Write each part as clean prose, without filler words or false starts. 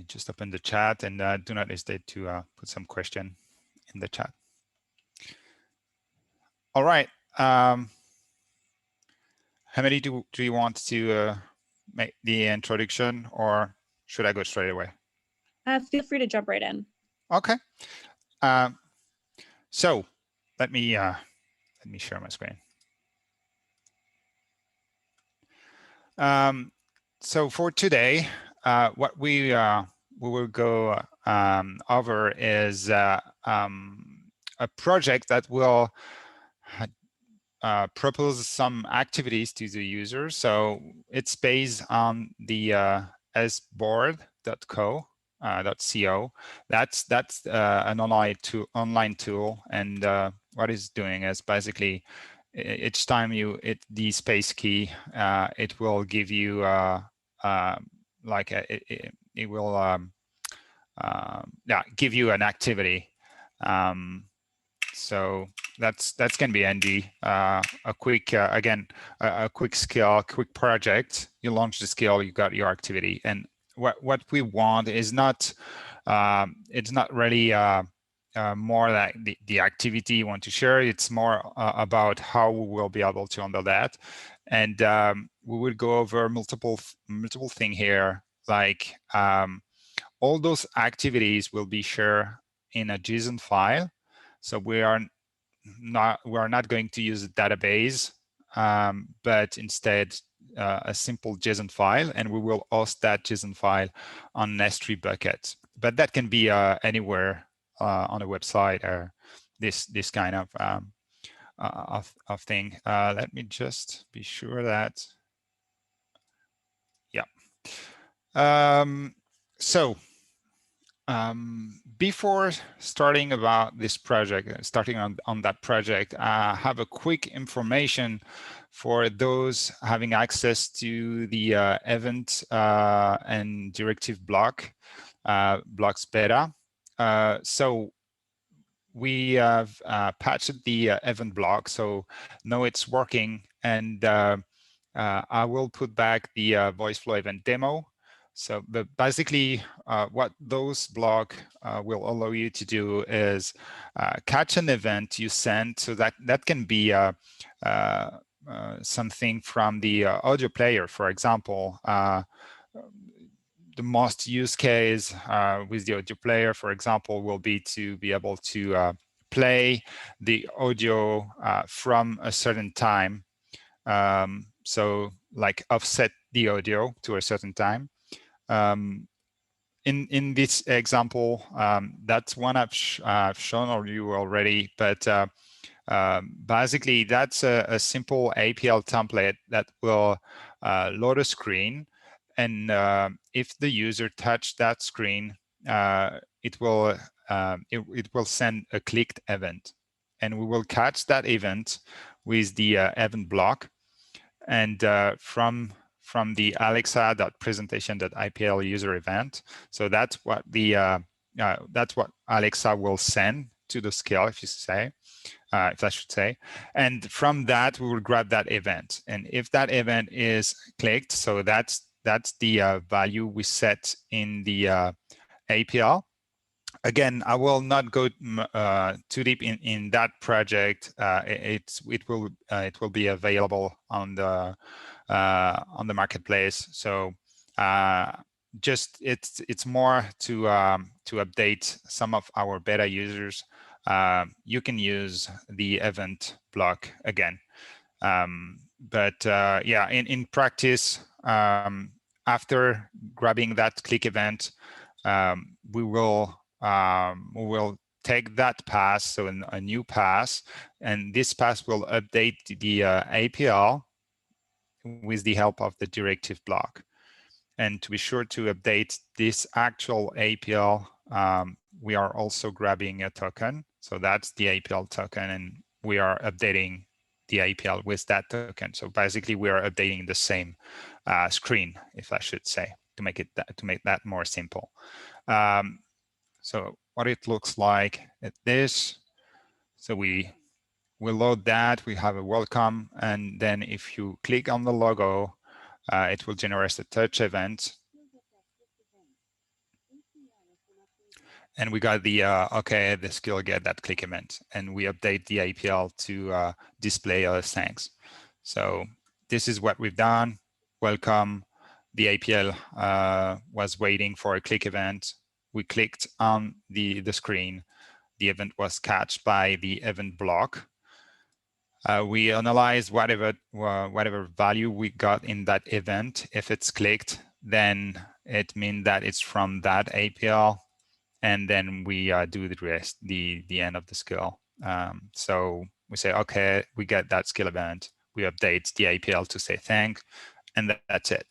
me just open the chat, and do not hesitate to put some question in the chat. All right. How many do you want to make the introduction, or should I go straight away? Feel free to jump right in. Okay. So let me share my screen. So for today, what we will go over is a project that will propose some activities to the user. So it's based on the sboard.co. .co. That's an online tool, and what it's doing is basically each time you hit the space key, it will give you like it will give you an activity. So that's going to be handy. A quick again, a quick skill, quick project. You launch the skill, you got your activity, and what we want is not it's not really more like the activity you want to share. It's more about how we will be able to handle that, and we will go over multiple things here, like all those activities will be shared in a JSON file. So we are not going to use a database, but instead a simple JSON file, and we will host that JSON file on an S3 bucket. But that can be anywhere on a website or this kind of thing. Let me just be sure that, yeah. So before starting about this project, starting on that project, I have a quick information for those having access to the event and directive block, blocks beta. So we have patched the event block, so now it's working, and I will put back the Voiceflow event demo. So, but basically, what those blocks will allow you to do is catch an event you send. So that can be something from the audio player, for example. The most use case with the audio player, for example, will be to be able to play the audio from a certain time. So, like offset the audio to a certain time. In this example, that's one I've shown you already, but basically that's a simple APL template that will load a screen, and if the user touch that screen, it will send a clicked event, and we will catch that event with the event block, and from the alexa.presentation.ipl user event. So that's what the that's what Alexa will send to the skill, if I should say. And from that, we will grab that event. And if that event is clicked, so that's the value we set in the APL. Again, I will not go too deep in that project. It will be available on the marketplace. So just it's more to update some of our beta users. You can use the event block again, but yeah, in practice, after grabbing that click event, we will take that pass, so a new pass, and this pass will update the APL with the help of the directive block. And to be sure to update this actual APL, we are also grabbing a token. So that's the APL token, and we are updating the APL with that token. So basically, we are updating the same screen, if I should say, to make that more simple. So what it looks like at this. So we load that. We have a welcome, and then if you click on the logo, it will generate a touch event. And we got the, okay, the skill get that click event, and we update the APL to display thanks. So this is what we've done. Welcome. The APL was waiting for a click event. We clicked on the screen. The event was catched by the event block. We analyze whatever value we got in that event. If it's clicked, then it means that it's from that APL, and then we do the rest, the end of the skill. So we say, okay, we get that skill event. We update the APL to say thank, and that's it.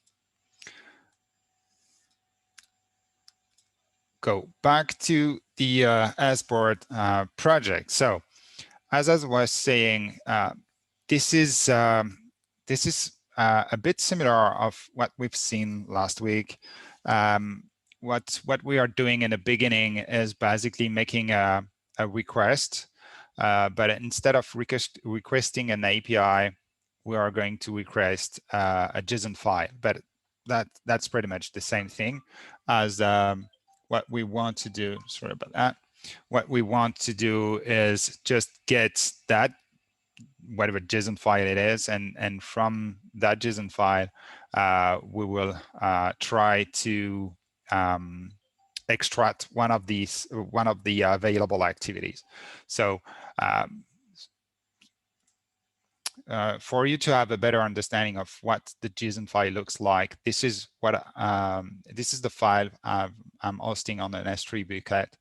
Go back to the Asboard project. So as I was saying, this is a bit similar of what we've seen last week. What we are doing in the beginning is basically making a request, but instead of requesting an API, we are going to request a JSON file. But that's pretty much the same thing as what we want to do. Sorry about that. What we want to do is just get that whatever JSON file it is, and from that JSON file, we will try to extract one of the available activities. So for you to have a better understanding of what the JSON file looks like, this is what this is the file I'm hosting on an S3 bucket.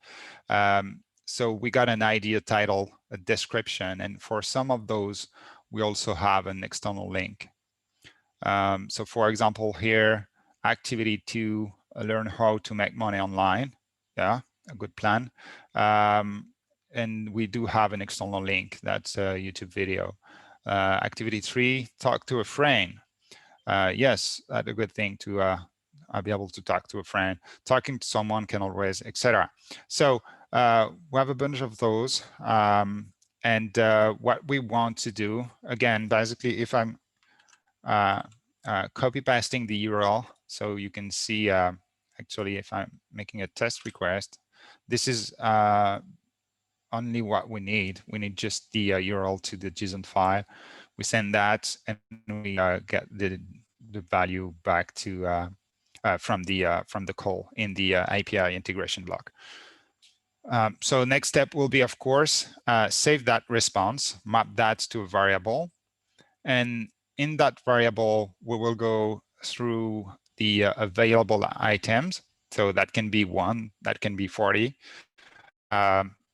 So we got an ID, title, a description, and for some of those, we also have an external link. So for example, here, activity 2, learn how to make money online. Yeah, a good plan. And we do have an external link. That's a YouTube video. Activity 3, talk to a friend. Yes, that's a good thing to be able to talk to a friend. Talking to someone can always, etc. So we have a bunch of those. And what we want to do, again, basically, if I'm copy pasting the URL, so you can see actually if I'm making a test request, this is only what we need. We need just the URL to the JSON file. We send that, and we get the value back to from the call in the API integration block. So next step will be, of course, save that response, map that to a variable, and in that variable, we will go through the available items. So that can be 1, that can be 40.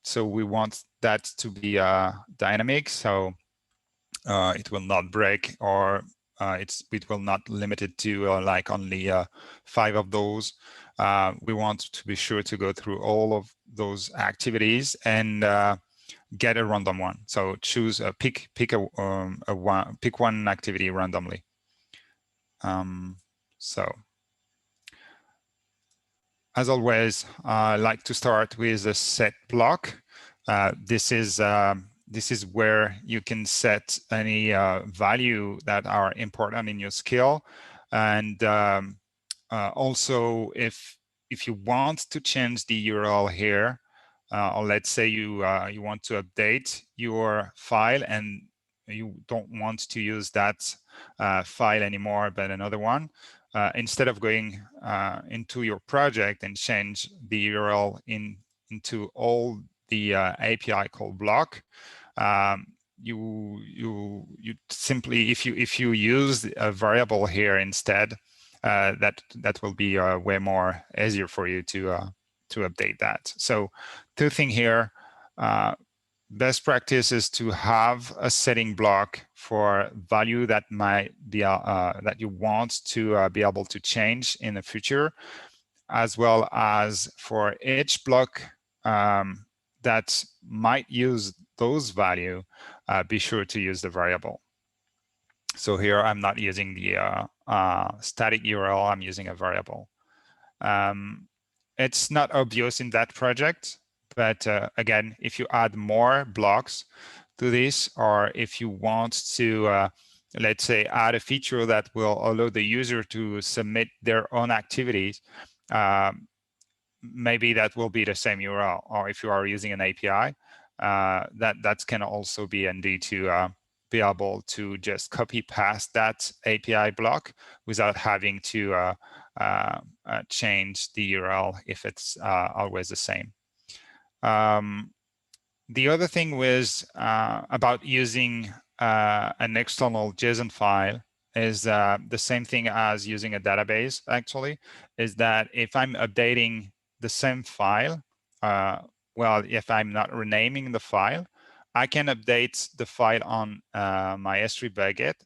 So we want that to be dynamic, so it will not break, or it will not limit it to like only 5 of those. We want to be sure to go through all of those activities and get a random one. So choose pick one activity randomly. So as always, I like to start with a set block. This is where you can set any value that are important in your skill, and also if you want to change the URL here, or let's say you want to update your file and you don't want to use that file anymore, but another one. Instead of going into your project and change the URL into all the API call block, you simply, if you use a variable here instead, that will be way more easier for you to update that. So 2 things here. Best practice is to have a setting block for value that might be that you want to be able to change in the future, as well as for each block that might use those value, be sure to use the variable. So here I'm not using the static URL, I'm using a variable. It's not obvious in that project, but again, if you add more blocks to this, or if you want to, let's say, add a feature that will allow the user to submit their own activities, maybe that will be the same URL. Or if you are using an API, that can also be handy to be able to just copy past that API block without having to change the URL if it's always the same. The other thing was about using an external JSON file is the same thing as using a database, actually, is that if I'm updating the same file, well, if I'm not renaming the file, I can update the file on my S3 bucket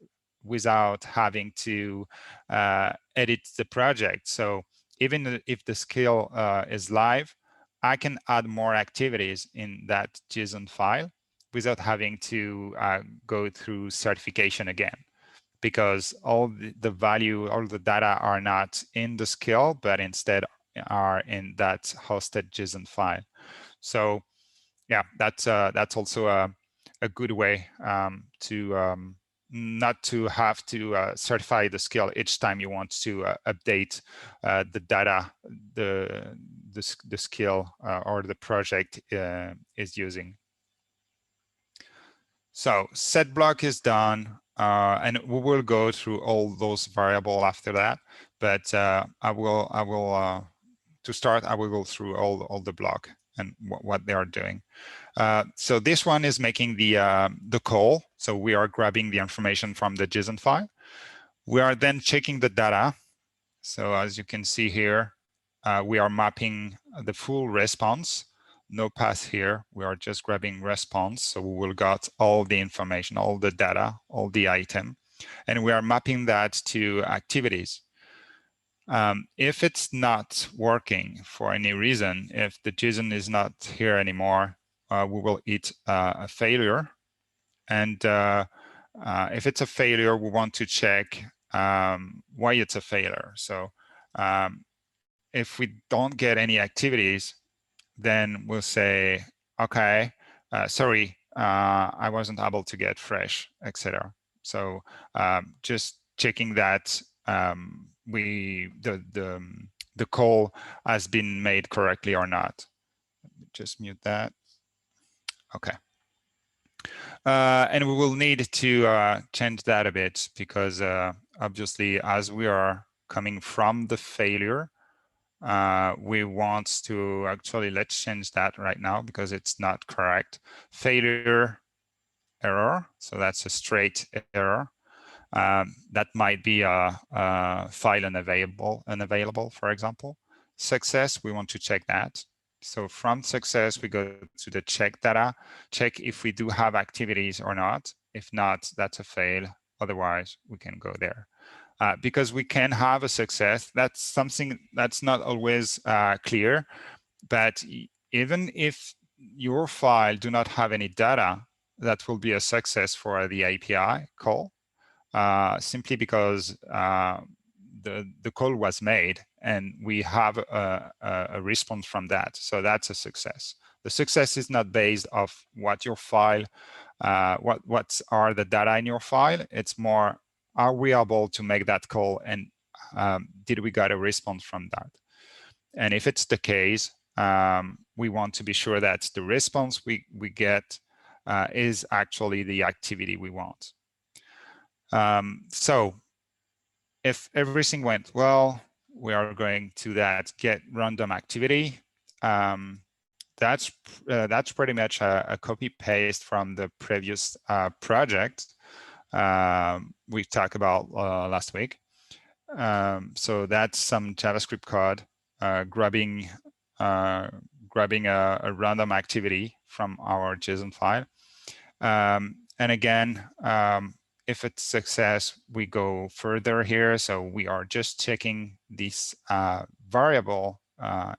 without having to edit the project. So even if the skill is live, I can add more activities in that JSON file without having to go through certification again, because all the value, all the data are not in the skill, but instead are in that hosted JSON file. So yeah, that's also a good way to not to have to certify the skill each time you want to update the data the skill or the project is using. So set block is done, and we will go through all those variables after that. But I will to start, I will go through all the block and what they are doing. So this one is making the call. So we are grabbing the information from the JSON file. We are then checking the data. So as you can see here, we are mapping the full response. No pass here. We are just grabbing response. So we will got all the information, all the data, all the item, and we are mapping that to activities. If it's not working for any reason, if the JSON is not here anymore, we will hit a failure. And if it's a failure, we want to check why it's a failure. So if we don't get any activities, then we'll say, okay, sorry, I wasn't able to get fresh, etc. So just checking that the call has been made correctly or not. Just mute that. Okay. And we will need to change that a bit because obviously, as we are coming from the failure, we want to actually, let's change that right now because it's not correct. Failure error, so that's a straight error. That might be a file unavailable, for example. Success, we want to check that. So from success, we go to the check data, check if we do have activities or not. If not, that's a fail. Otherwise, we can go there. Because we can have a success, that's something that's not always clear. But even if your file do not have any data, that will be a success for the API call. Simply because the call was made and we have a response from that. So that's a success. The success is not based off what your file, what are the data in your file. It's more, are we able to make that call and did we get a response from that? And if it's the case, we want to be sure that the response we get is actually the activity we want. So if everything went well, we are going to that get random activity. That's pretty much a copy paste from the previous project we talked about last week. So that's some JavaScript code grabbing a random activity from our JSON file. And again, if it's success, we go further here. So we are just checking this variable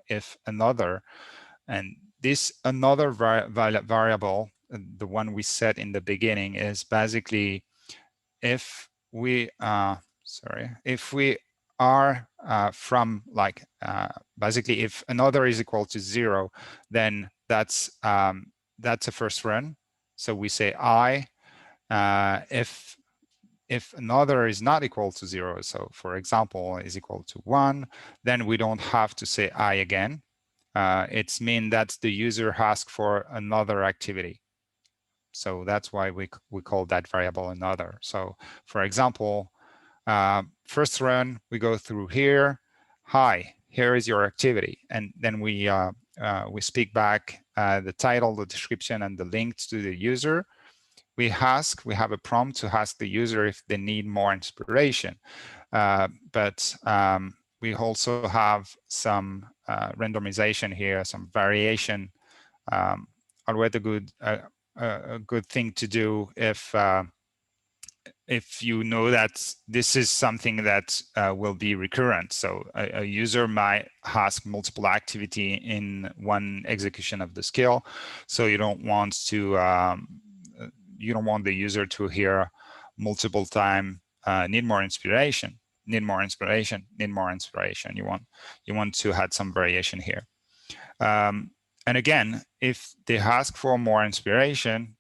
if another, and this another variable, the one we set in the beginning, is basically if we if we are from like basically if another is equal to 0, then that's a first run. So we say I. If another is not equal to 0, so for example is equal to 1, then we don't have to say I again. It's mean that the user asks for another activity. So that's why we call that variable another. So for example, first run, we go through here. Hi, here is your activity. And then we speak back the title, the description, and the link to the user. We have a prompt to ask the user if they need more inspiration. But we also have some randomization here, some variation. Always a good thing to do if you know that this is something that will be recurrent. So a user might ask multiple activity in one execution of the skill. So you don't want the user to hear multiple time, need more inspiration, need more inspiration, need more inspiration. You want to add some variation here. And again, if they ask for more inspiration,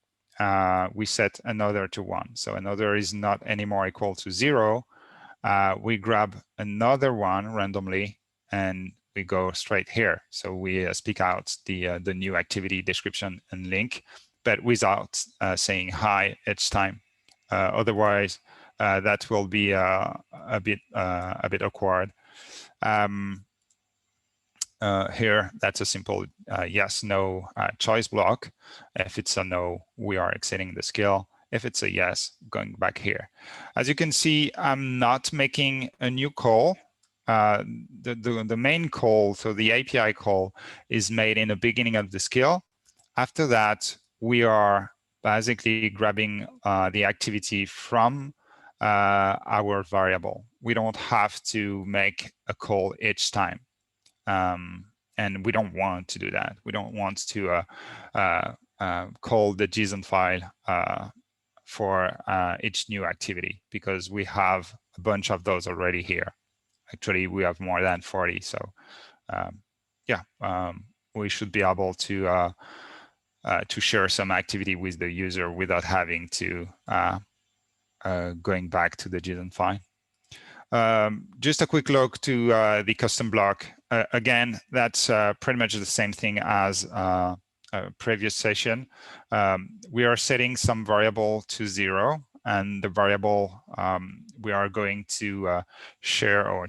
we set another to 1. So another is not anymore equal to 0. We grab another one randomly, and we go straight here. So we speak out the new activity description and link, but without saying hi each time. Otherwise, that will be a bit awkward. Here, that's a simple yes, no choice block. If it's a no, we are exiting the skill. If it's a yes, going back here. As you can see, I'm not making a new call. The main call, so the API call, is made in the beginning of the skill. After that, we are basically grabbing the activity from our variable. We don't have to make a call each time. And we don't want to do that. We don't want to call the JSON file for each new activity, because we have a bunch of those already here. Actually, we have more than 40. So we should be able to share some activity with the user without having to going back to the JSON file. Just a quick look to the custom block. Again, that's pretty much the same thing as a previous session. We are setting some variable to 0, and the variable we are going to share, or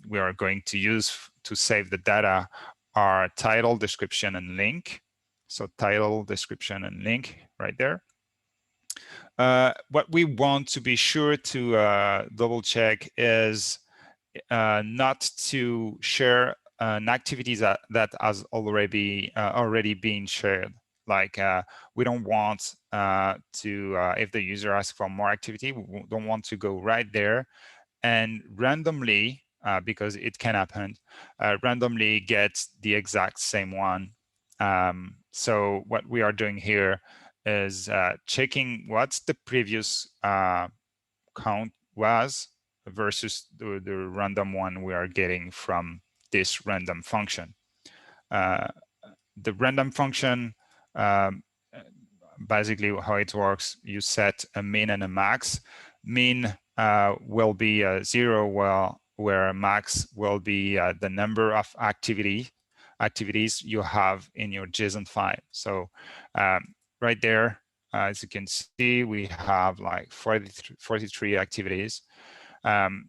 we are going to use to save the data, are title, description, and link. So title, description, and link right there. What we want to be sure to double check is not to share an activity that has already been shared. Like we don't want if the user asks for more activity, we don't want to go right there and randomly, because it can happen, randomly get the exact same one. So what we are doing here is checking what's the previous count was versus the random one we are getting from this random function. The random function, basically how it works, you set a min and a max. Min will be 0, where max will be the number of activities you have in your JSON file. So right there, as you can see, we have like 43 activities. And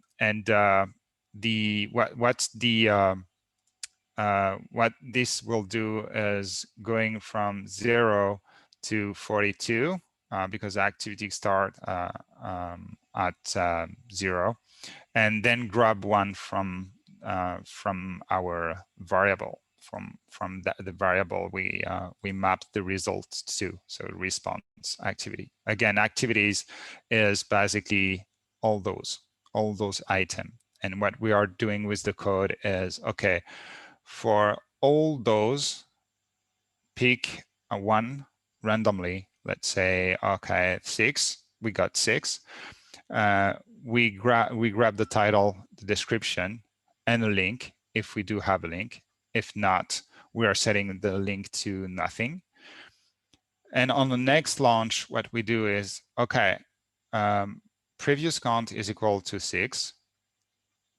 what this will do is going from 0 to 42, because activities start at 0, and then grab one from our variable, from the variable we mapped the results to, so response activity. Again, activities is basically all those items. And what we are doing with the code is, okay, for all those, pick one randomly. Let's say, okay, 6. We got 6. We grab the title, the description, and a link if we do have a link. If not, we are setting the link to nothing. And on the next launch, what we do is, okay, previous count is equal to 6.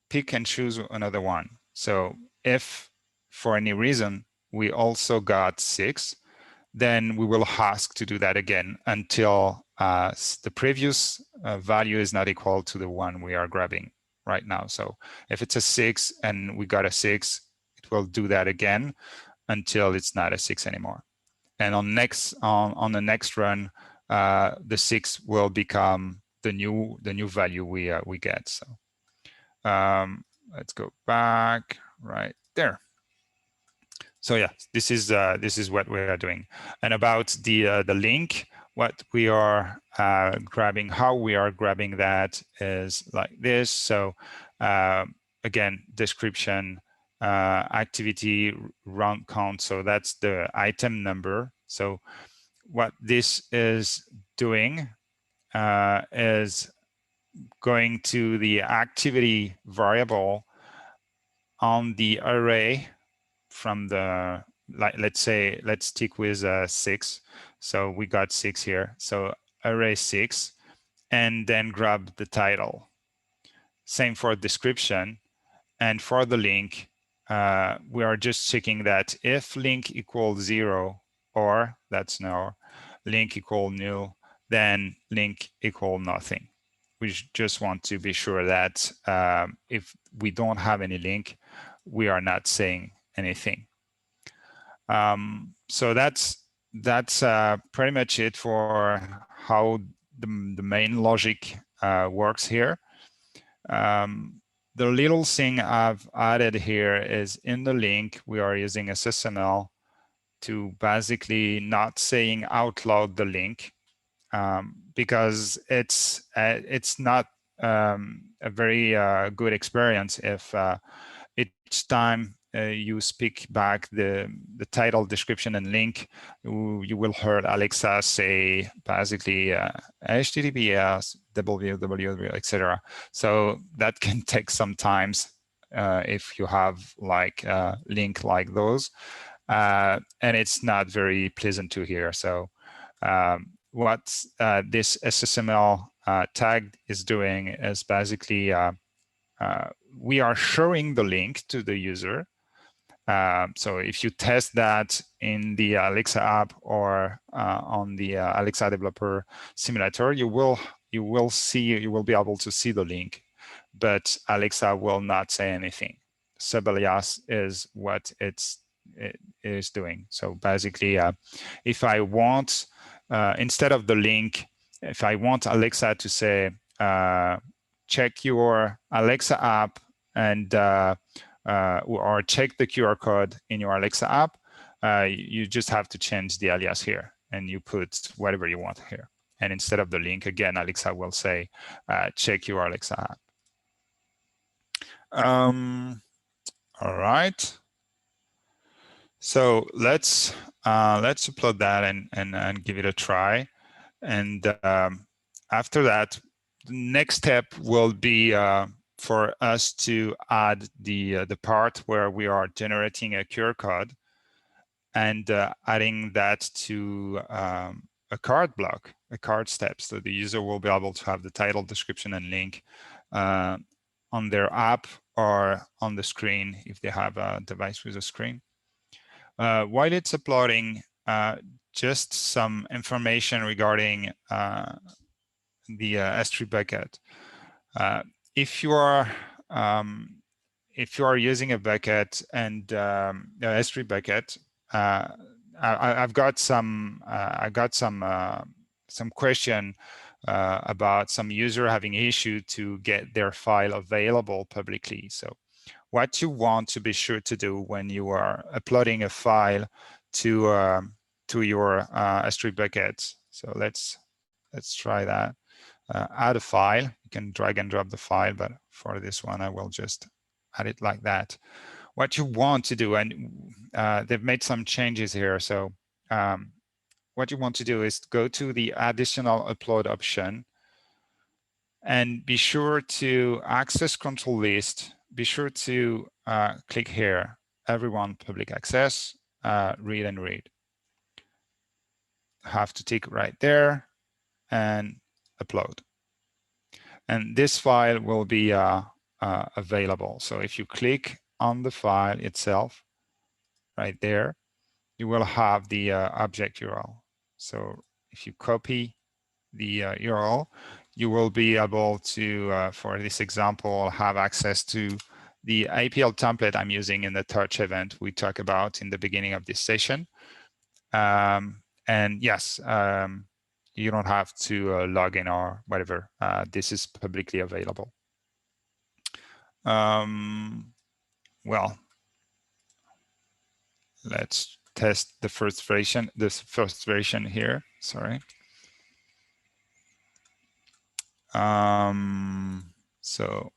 Pick and choose another one. So if for any reason we also got 6, then we will ask to do that again until the previous value is not equal to the one we are grabbing right now. So if it's a 6 and we got a 6, it will do that again until it's not a 6 anymore. And on the next run, the 6 will become the new value we get. So let's go back right there. So yeah, this is what we are doing. And about the link, what we are grabbing, how we are grabbing that is like this. So again, description, activity, round count. So that's the item number. So what this is doing is going to the activity variable on the array from the, let's stick with 6. So we got 6 here. So array 6, and then grab the title. Same for description. And for the link, we are just checking that if link equals 0, or that's no, link equal null, then link equal nothing. We just want to be sure that if we don't have any link, we are not saying anything. So that's pretty much it for how the main logic works here. The little thing I've added here is in the link, we are using SSML to basically not saying out loud the link, because it's not a very good experience if each time you speak back the title, description, and link, you will hear Alexa say basically HTTPS, www, etc. So that can take some times if you have like a link like those, and it's not very pleasant to hear. So what this SSML tag is doing is basically we are showing the link to the user. So if you test that in the Alexa app or on the Alexa Developer Simulator, you will be able to see the link, but Alexa will not say anything. Sub-alias is what it is doing. So basically, if I want, instead of the link, if I want Alexa to say, check your Alexa app and or check the QR code in your Alexa app, you just have to change the alias here and you put whatever you want here. And instead of the link, again, Alexa will say, check your Alexa app. All right. So let's upload that and give it a try. And after that, the next step will be for us to add the part where we are generating a QR code and adding that to a card block, a card step. So the user will be able to have the title, description, and link on their app or on the screen if they have a device with a screen. While it's uploading, just some information regarding the S3 bucket. If you are using a bucket and S3 bucket, I've got some question about some user having issue to get their file available publicly. So what you want to be sure to do when you are uploading a file to your S3 bucket. So let's try that. Add a file. You can drag and drop the file, but for this one, I will just add it like that. What you want to do, and they've made some changes here. So what you want to do is go to the additional upload option and be sure to access control list. Be sure to click here, everyone public access, read and read. Have to tick right there and upload. And this file will be available. So if you click on the file itself, right there, you will have the object URL. So if you copy the URL, you will be able to, for this example, have access to the APL template I'm using in the touch event we talked about in the beginning of this session. And yes, you don't have to log in or whatever. This is publicly available. Well, let's test the first version. This first version here. Sorry. So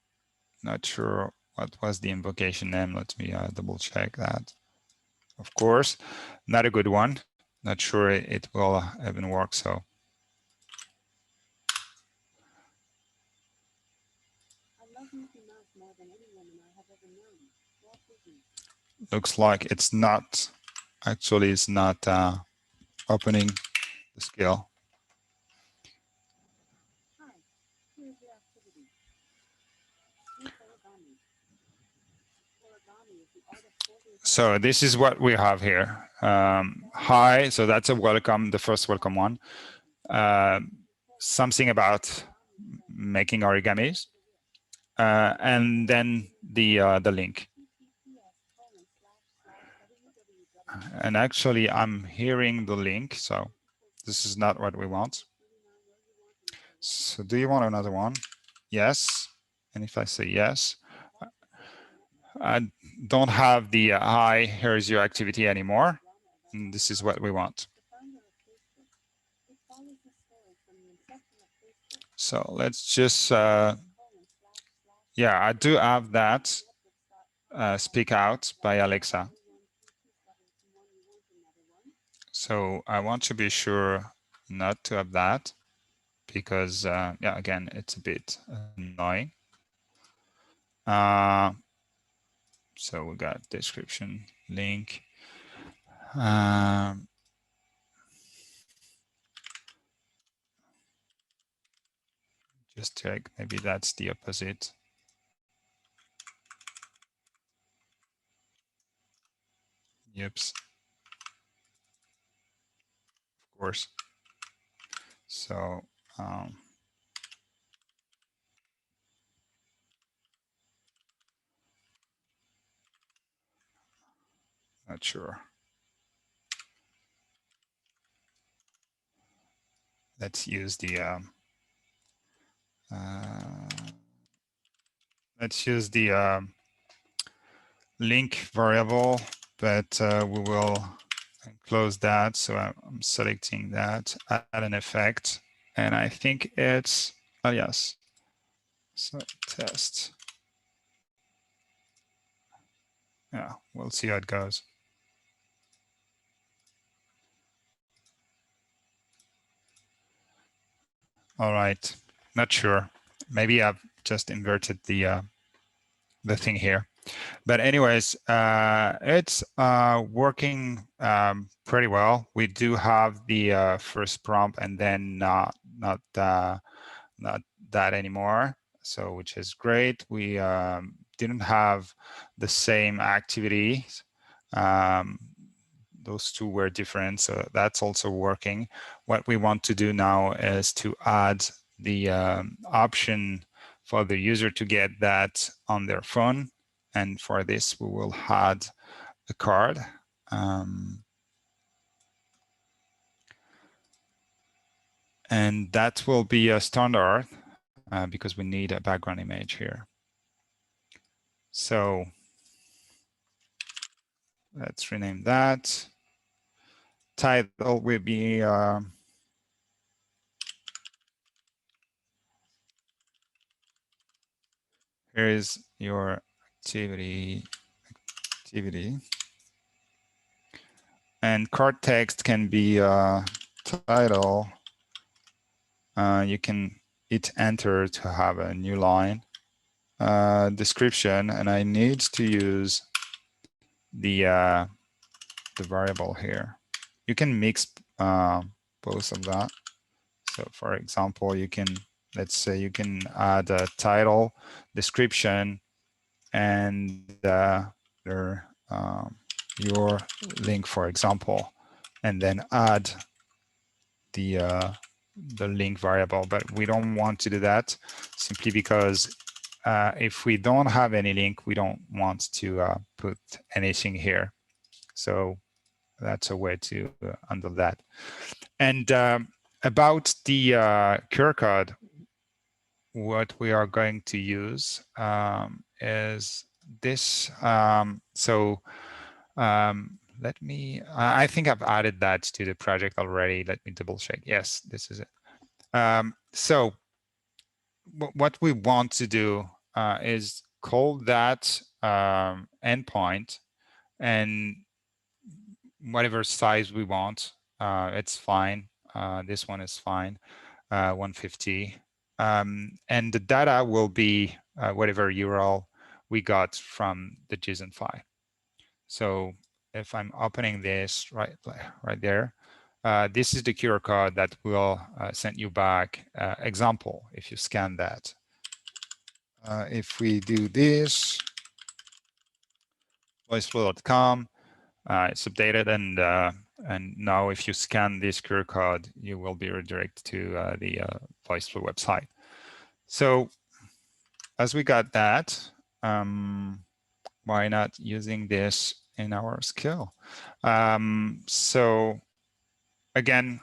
not sure what was the invocation name. Let me double check that. Of course, not a good one. Not sure it will even work. So looks like it's not. Actually, it's not opening the skill. So this is what we have here. Hi, so that's a welcome, the first welcome one. Something about making origamis, and then the link. And actually, I'm hearing the link, so this is not what we want. So do you want another one? Yes. And if I say yes, I don't have the hi, here's your activity anymore. And this is what we want. So let's just, yeah, I do have that speak out by Alexa. So I want to be sure not to have that because, yeah, again, it's a bit annoying. So we got description, link. Just check, maybe that's the opposite. Yips. Of course. So not sure. Let's use the link variable, but we will close that. So I'm selecting that, add an effect, and I think it's, oh yes, so test. Yeah, we'll see how it goes. All right, not sure. Maybe I've just inverted the thing here. But anyways, it's working pretty well. We do have the first prompt and then not that anymore. So which is great. We didn't have the same activities. Those two were different, so that's also working. What we want to do now is to add the option for the user to get that on their phone. And for this, we will add a card. And that will be a standard because we need a background image here. So let's rename that. Title will be here is your activity. And card text can be title. You can hit enter to have a new line. Description, and I need to use the variable here. You can mix both of that. So for example, you can, let's say you can add a title, description, and their your link, for example, and then add the link variable. But we don't want to do that simply because if we don't have any link, we don't want to put anything here. So that's a way to handle that. And about the QR code, what we are going to use is this. Let me, I think I've added that to the project already. Let me double check. Yes, this is it. So what we want to do is call that endpoint, and whatever size we want, it's fine. This one is fine, 150. And the data will be whatever URL we got from the JSON file. So if I'm opening this right there, this is the QR code that will send you back example if you scan that. If we do this, voiceflow.com, it's updated, and now if you scan this QR code, you will be redirected to the Voiceflow website. So as we got that, why not using this in our skill? So again,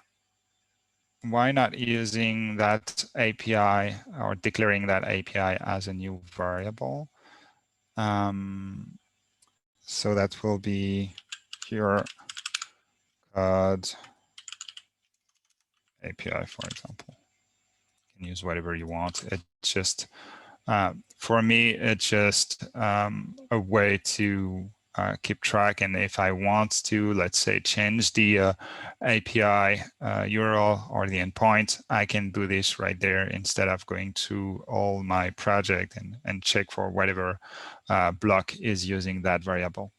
why not using that API or declaring that API as a new variable? So that will be your code API, for example. You can use whatever you want. It's just, for me, it's just a way to keep track. And if I want to, let's say, change the API URL or the endpoint, I can do this right there instead of going to all my project and check for whatever block is using that variable.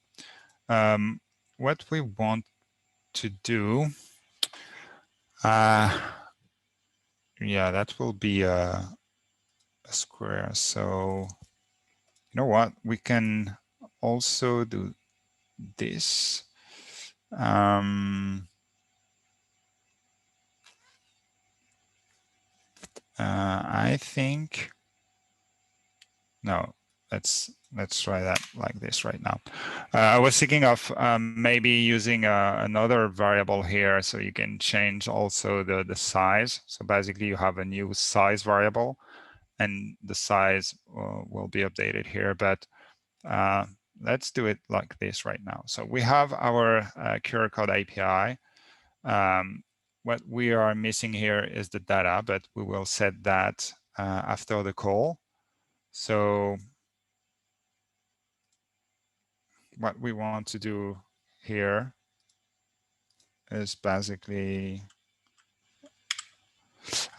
What we want to do, yeah, that will be a square. So you know what? We can also do this. I think, no, let's try that like this right now. I was thinking of maybe using another variable here, so you can change also the size. So basically you have a new size variable, and the size will be updated here, but let's do it like this right now. So we have our QR code API. What we are missing here is the data, but we will set that after the call. So what we want to do here is basically,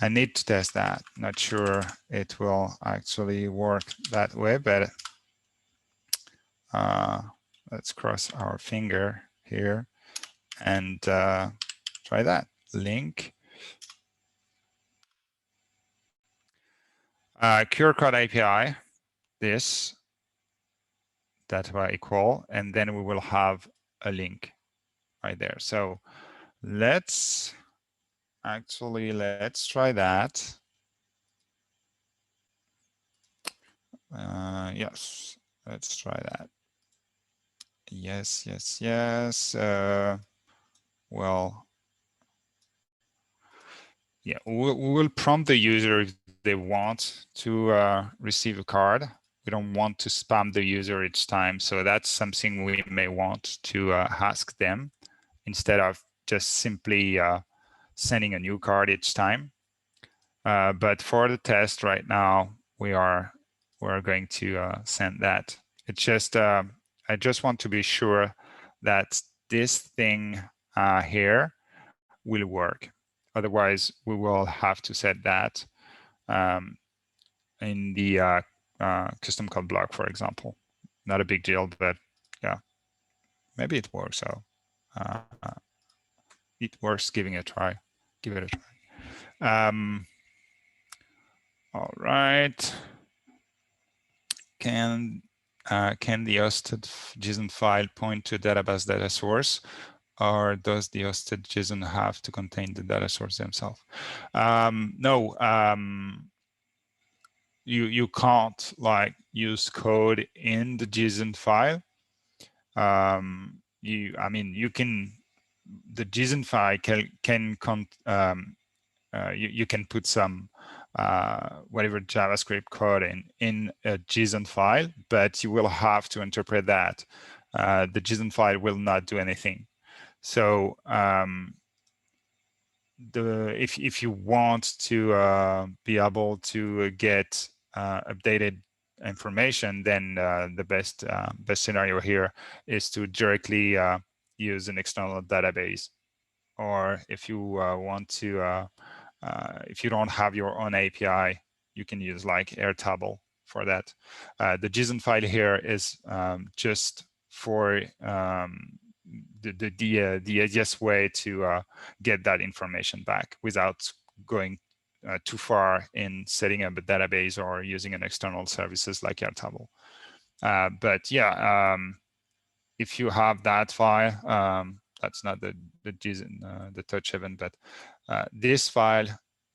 I need to test that. Not sure it will actually work that way, but let's cross our finger here and try that. Link QR code API, this data equal, and then we will have a link right there. So let's try that. Yes, let's try that. Yes. Well, yeah, we will prompt the user if they want to receive a card. We don't want to spam the user each time. So that's something we may want to ask them instead of just simply sending a new card each time. But for the test right now, we're going to send that. It's just, I just want to be sure that this thing here will work. Otherwise, we will have to set that in the custom code block, for example. Not a big deal, but yeah, maybe it works. So it works giving it a try. Give it a try. All right. can the hosted JSON file point to a database data source, or does the hosted JSON have to contain the data source themselves? No, you can't like use code in the JSON file. You can, the JSON file you can put some whatever JavaScript code in a JSON file, but you will have to interpret that. The JSON file will not do anything. So if you want to be able to get updated information, then the best scenario here is to directly use an external database. Or if you want to, if you don't have your own API, you can use like Airtable for that. The JSON file here is just for the easiest way to get that information back without going too far in setting up a database or using an external services like Airtable. But yeah, if you have that file, that's not the JSON, the touch event, but this file,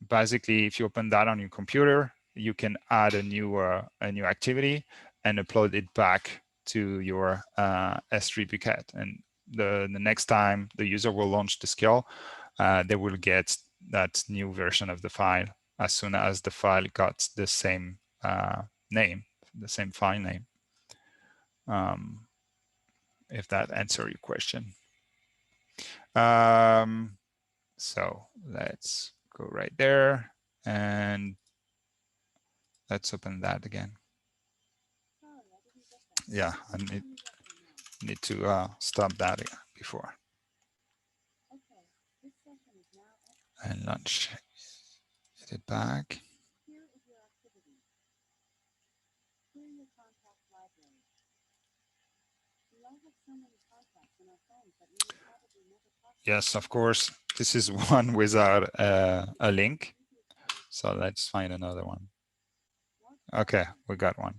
basically, if you open that on your computer, you can add a new activity and upload it back to your S3 bucket. And the next time the user will launch the skill, they will get that new version of the file as soon as the file got the same name, the same file name. If that answers your question. So let's go right there and let's open that again. Yeah, I need to stop that before. And launch it back. Yes, of course. This is one without a link. So let's find another one. Okay, we got one.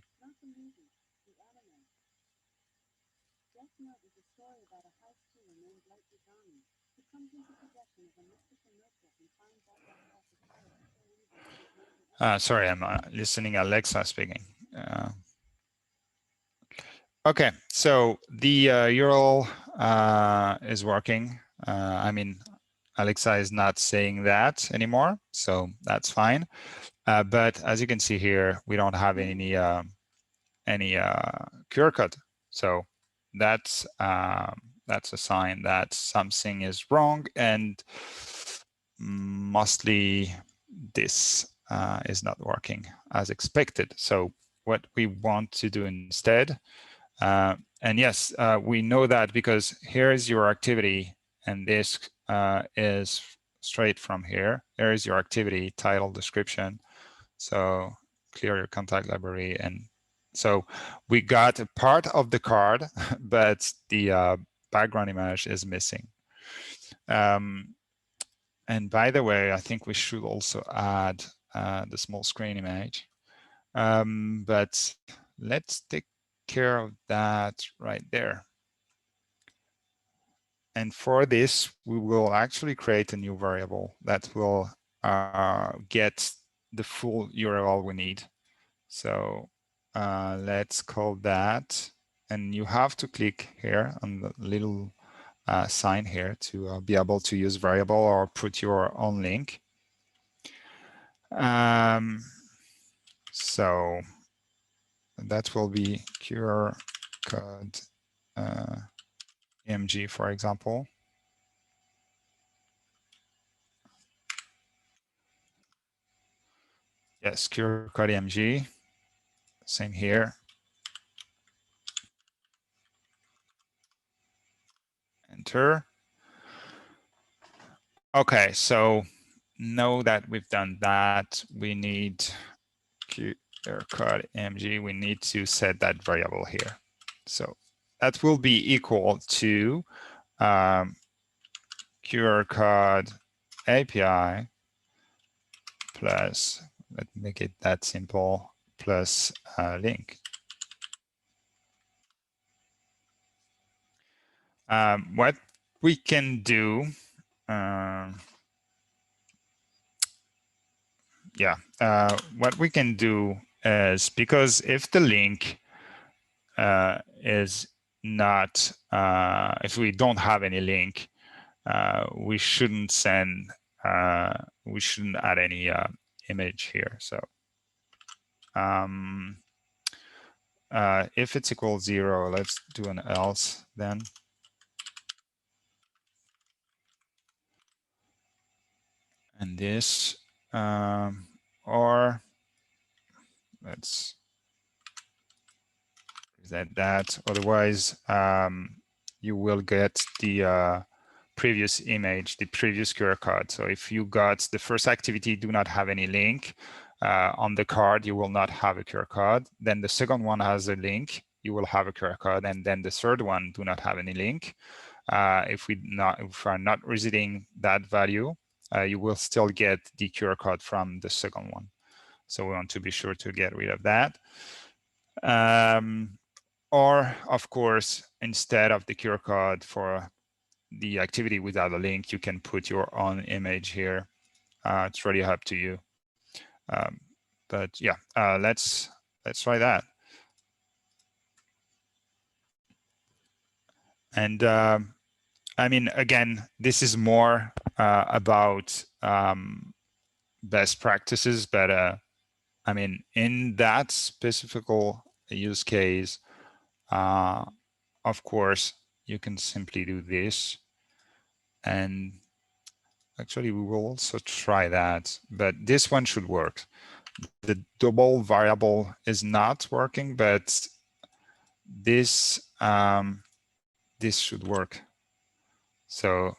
Sorry, I'm listening. Alexa speaking. Okay, so the URL is working. I mean, Alexa is not saying that anymore, so that's fine. But as you can see here, we don't have any QR code. So that's a sign that something is wrong, and mostly this is not working as expected. So what we want to do instead, and yes, we know that because here is your activity, and this is straight from here. There is your activity, title, description. So clear your contact library. And so we got a part of the card, but the background image is missing. And by the way, I think we should also add the small screen image. But let's take care of that right there. And for this, we will actually create a new variable that will get the full URL we need. So let's call that, and you have to click here on the little sign here to be able to use variable or put your own link. So that will be QR code img, for example. Yes, QR code img. Same here. Enter. Okay, so now that we've done that, we need QR code img. We need to set that variable here. So that will be equal to QR code API plus, let's make it that simple, plus link. What we can do, what we can do is, because if the link is not, if we don't have any link, we shouldn't send, we shouldn't add any image here. So if it's equals 0, let's do an else then. And this, or let's present that. Otherwise, you will get the previous image, the previous QR code. So if you got the first activity do not have any link on the card, you will not have a QR code. Then the second one has a link, you will have a QR code. And then the third one do not have any link. If we are not resetting that value, you will still get the QR code from the second one. So we want to be sure to get rid of that. Or of course, instead of the QR code for the activity without a link, you can put your own image here. It's really up to you. But yeah, let's try that. And I mean, again, this is more about best practices, but I mean, in that specific use case, of course, you can simply do this. And actually, we will also try that, but this one should work. The double variable is not working, but this this should work. So,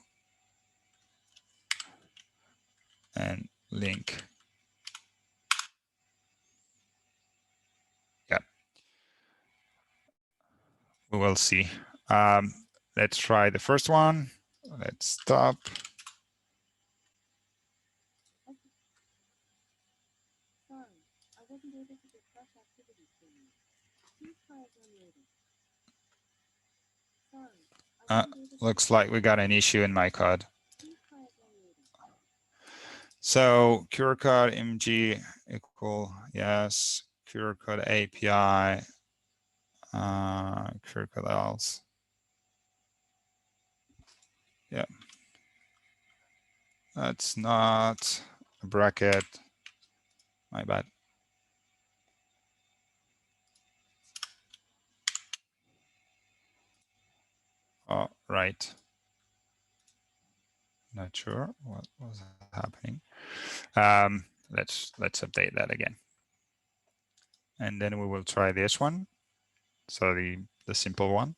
and link. Yeah, we will see. Let's try the first one. Let's stop. Looks like we got an issue in my code. So QR code img equal yes, QR code API, QR code else. Yeah, that's not a bracket. My bad. Oh, right. Not sure what was happening. Let's update that again. And then we will try this one. So the simple one.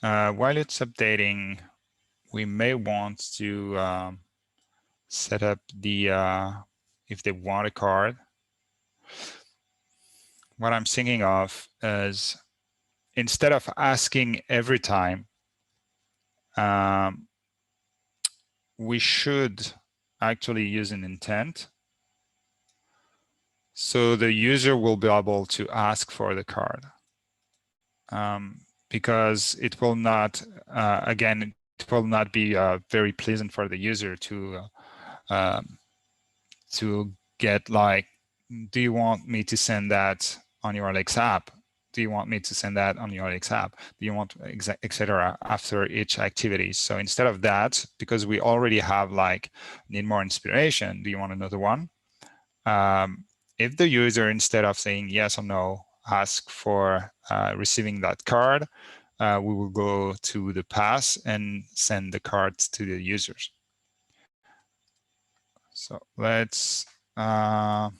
While it's updating, we may want to set up the, if they want a card. What I'm thinking of is, instead of asking every time, we should actually use an intent. So the user will be able to ask for the card. Because it will not, again, it will not be very pleasant for the user to get like, do you want me to send that on your Alex app? Do you want me to send that on your Alex app? Do you want, etc. after each activity? So instead of that, because we already have like, need more inspiration, do you want another one? If the user, instead of saying yes or no, ask for receiving that card, we will go to the pass and send the cards to the users. So let's try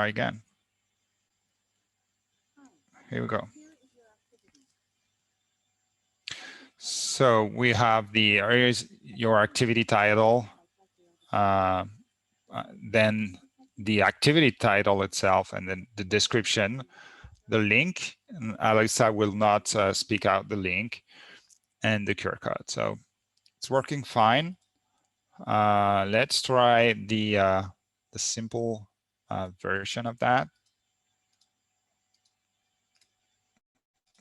again. Here we go. So we have here's your activity title, then the activity title itself, and then the description, the link, and Alexa will not speak out the link, and the QR code. So it's working fine. Let's try the simple version of that.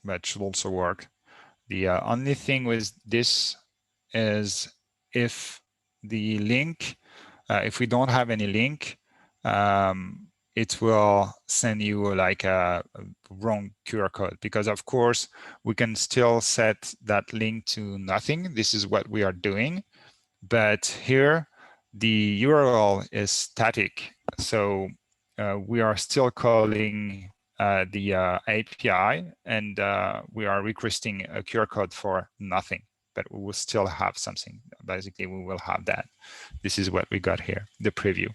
but should also work. The only thing with this is if the link, if we don't have any link, it will send you like a wrong QR code, because of course we can still set that link to nothing. This is what we are doing, but here the URL is static. So we are still calling the API, and we are requesting a QR code for nothing, but we will still have something. Basically, we will have that. This is what we got here, the preview.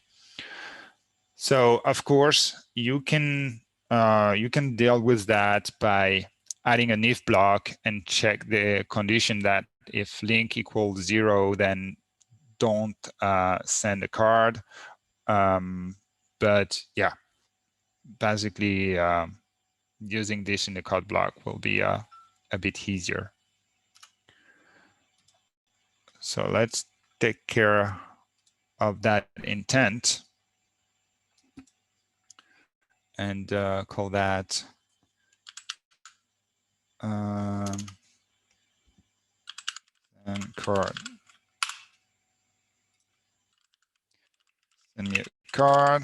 So of course, you can deal with that by adding an if block and check the condition that if link equals 0, then don't send a card. But yeah, basically using this in the code block will be a bit easier. So let's take care of that intent and call that and card. Send me a card.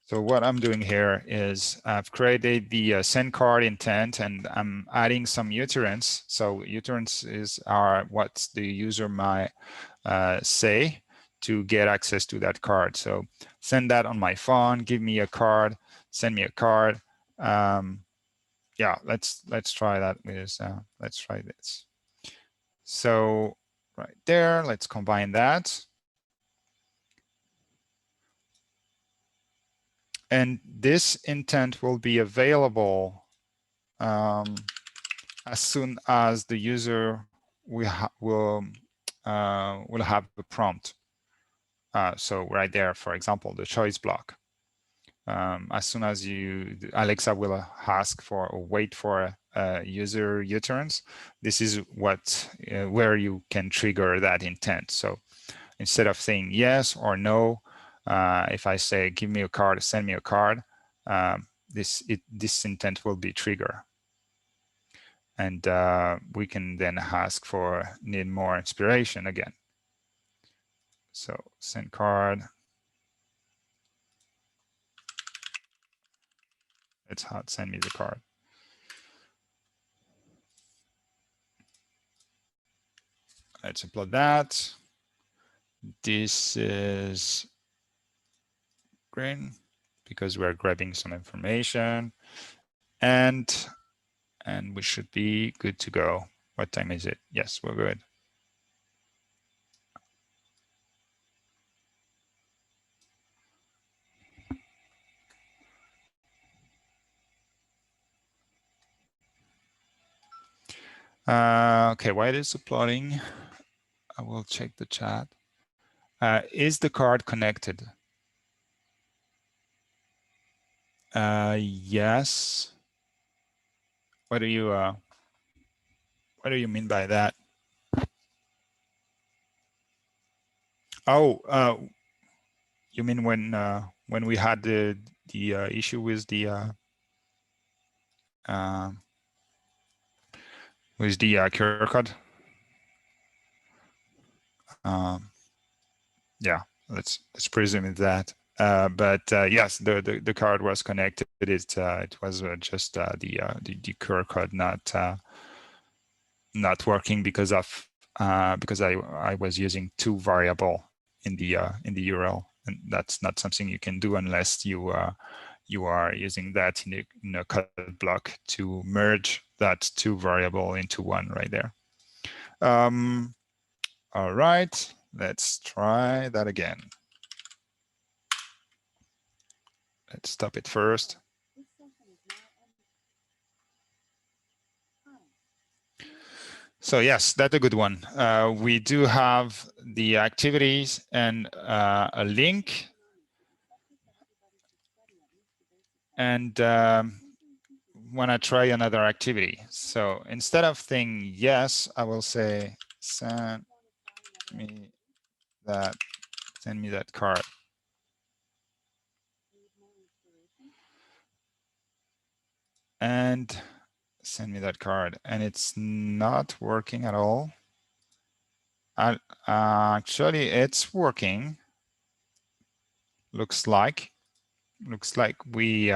So what I'm doing here is I've created the send card intent, and I'm adding some utterance. So utterances are what the user might say to get access to that card. So send that on my phone, give me a card, send me a card. Yeah, let's try that with let's try this. So right there, let's combine that. And this intent will be available as soon as the user will have a prompt. So right there, for example, the choice block. As soon as Alexa will ask for or wait for user utterance, this is what where you can trigger that intent. So instead of saying yes or no, if I say give me a card, send me a card, this intent will be triggered. And we can then ask for need more inspiration again. So send card. It's how to send me the card. Let's upload that. This is green because we're grabbing some information, and we should be good to go. What time is it? Yes, we're good. Okay, while it's uploading, I will check the chat. Is the card connected? Yes. What do you mean by that? Oh, you mean when we had the issue with the QR code? Yeah, let's presume it's that. But yes, the card was connected. It was just the QR code not working because I was using two variable in the URL, and that's not something you can do unless you are using that in a code block to merge that two variable into one right there. All right, let's try that again. Let's stop it first. So yes, that's a good one. We do have the activities and a link. And when I try another activity. So instead of saying yes, I will say send me that. Send me that card. And send me that card. And it's not working at all. Actually, it's working. Looks like we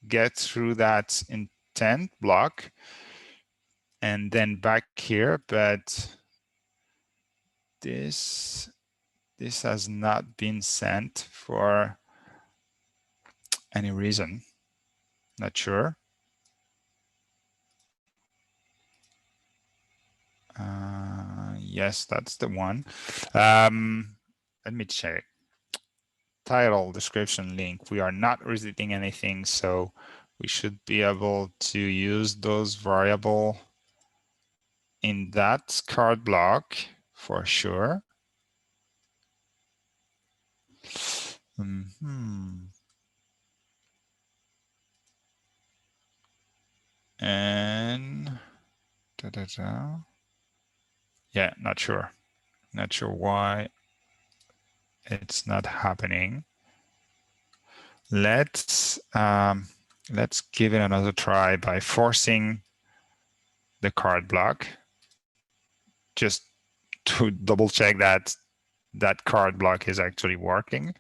get through that intent block and then back here, but this has not been sent for any reason. Not sure. Yes, that's the one. Let me check. Title, description, link. We are not receiving anything, so we should be able to use those variable in that card block for sure. And yeah, not sure why it's not happening. Let's give it another try by forcing the card block, just to double check that that card block is actually working.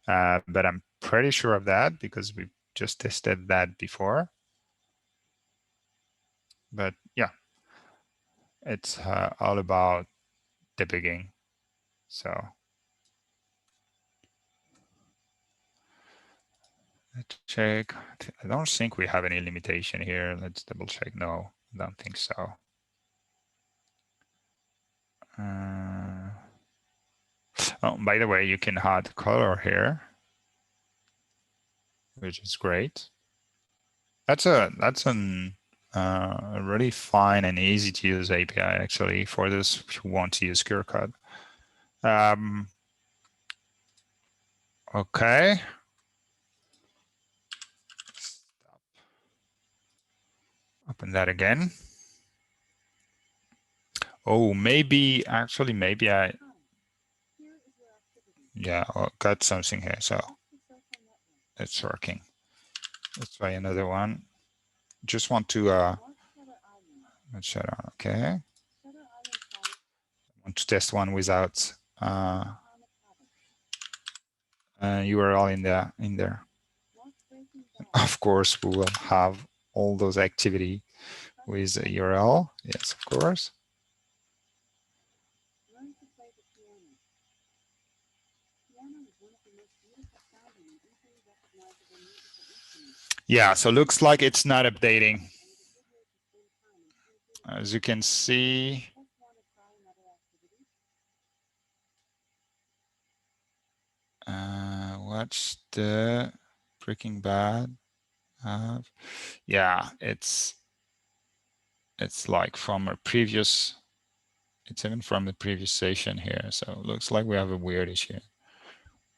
But I'm pretty sure of that because we just tested that before. But yeah, it's all about debugging. So let's check. I don't think we have any limitation here. Let's double check. No, I don't think so. Oh, by the way, you can add color here, which is great. That's a really fine and easy to use API actually for those who want to use code. Okay. Stop. Open that again. Oh, maybe I got something here. So it's working. Let's try another one. Just want to let's shut down. Okay. I want to test one without URL in there. Of course, we will have all those activity with a URL. Yes, of course. Yeah, so looks like it's not updating. As you can see, what's the Breaking Bad? Yeah, it's like from a previous, it's even from the previous session here. So it looks like we have a weird issue.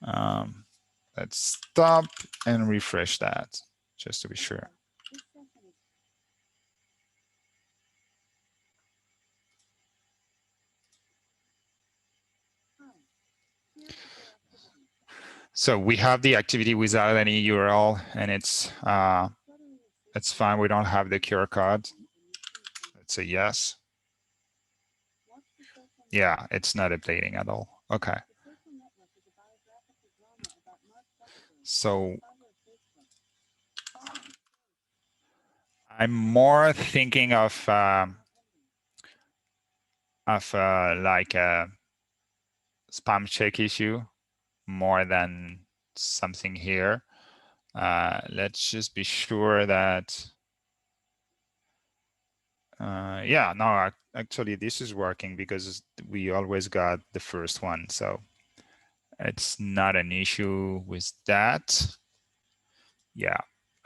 Let's stop and refresh that just to be sure. So we have the activity without any URL, and it's fine. We don't have the QR code. Let's say yes. Yeah, it's not updating at all. Okay. So I'm more thinking of like a spam check issue more than something here. Let's just be sure that yeah, no, actually this is working because we always got the first one, so it's not an issue with that. Yeah.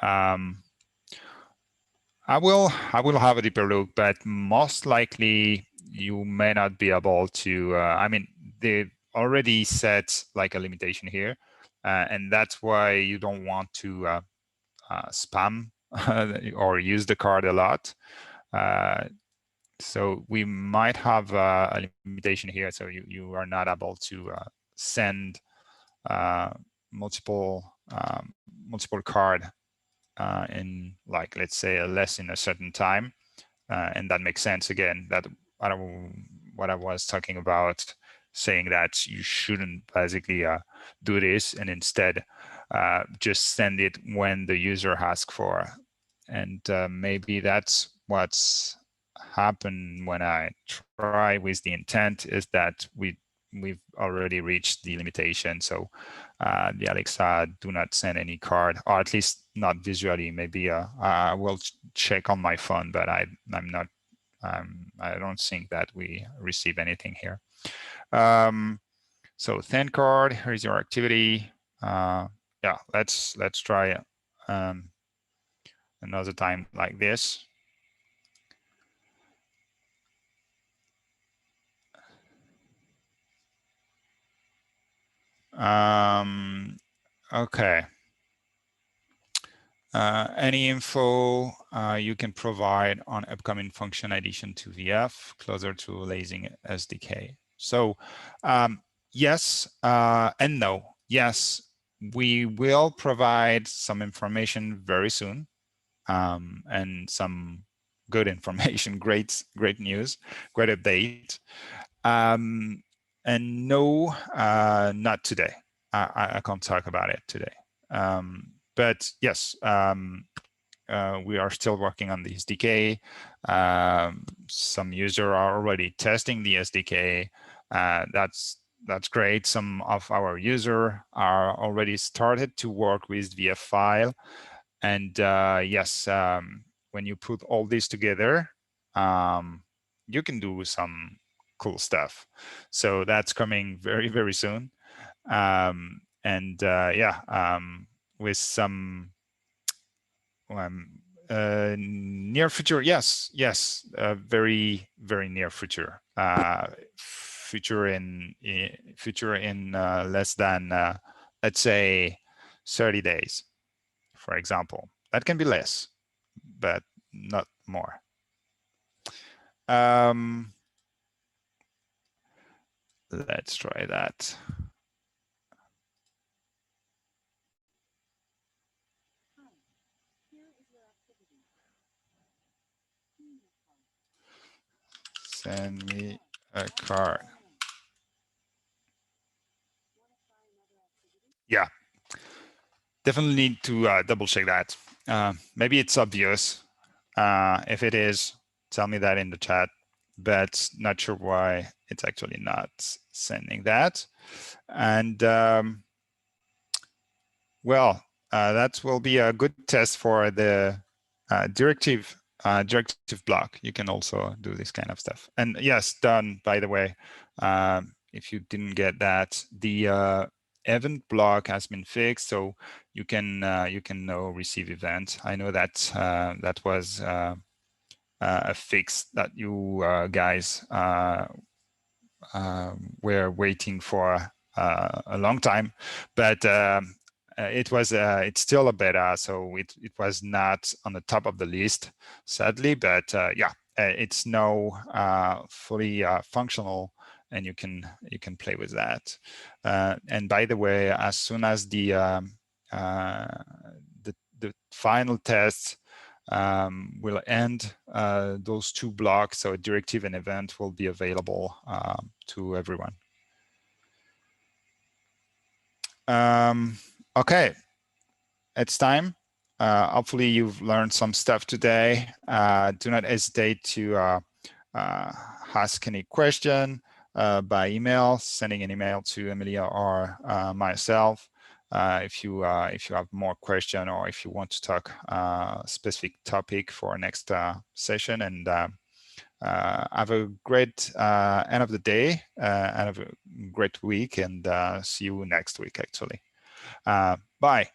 I will have a deeper look, but most likely you may not be able to, I mean, they already set like a limitation here, and that's why you don't want to spam or use the card a lot. So we might have a limitation here. So you are not able to send multiple multiple card in, like, let's say less in a certain time, and that makes sense. Again, that what I was talking about, saying that you shouldn't basically do this, and instead just send it when the user asks for. And maybe that's what's happened when I try with the intent, is that we've already reached the limitation. So the Alexa do not send any card, or at least not visually. Maybe I will check on my phone, but I'm not. I don't think that we receive anything here. So thank card. Here's your activity. Yeah, let's try another time like this. Okay. Any info you can provide on upcoming function addition to VF closer to Lazing SDK? So yes and no. Yes, we will provide some information very soon, and some good information, great news, great update. And no, not today. I can't talk about it today. But yes, we are still working on the SDK. Some users are already testing the SDK. That's great. Some of our users are already started to work with VF file. And yes, when you put all this together, you can do some cool stuff. So that's coming very, very soon. And yeah, with some near future, yes, very, very near future. Future in less than let's say 30 days, for example. That can be less, but not more. Let's try that. Send me a card. Yeah, definitely need to double check that. Maybe it's obvious. If it is, tell me that in the chat, but not sure why it's actually not sending that. And well, that will be a good test for the directive block. You can also do this kind of stuff. And yes, done, by the way. If you didn't get that, the event block has been fixed, so you can now receive event. I know that that was a fix that you guys were waiting for a long time, but it's still a beta, so it was not on the top of the list, sadly. But yeah, it's now fully functional, and you can play with that. And by the way, as soon as the final test will end, those two blocks, so directive and event, will be available to everyone. Okay, it's time. Hopefully you've learned some stuff today. Do not hesitate to ask any question by email, sending an email to Emilia or myself. If you have more question, or if you want to talk specific topic for next session. And have a great end of the day, and have a great week, and see you next week, actually. Bye.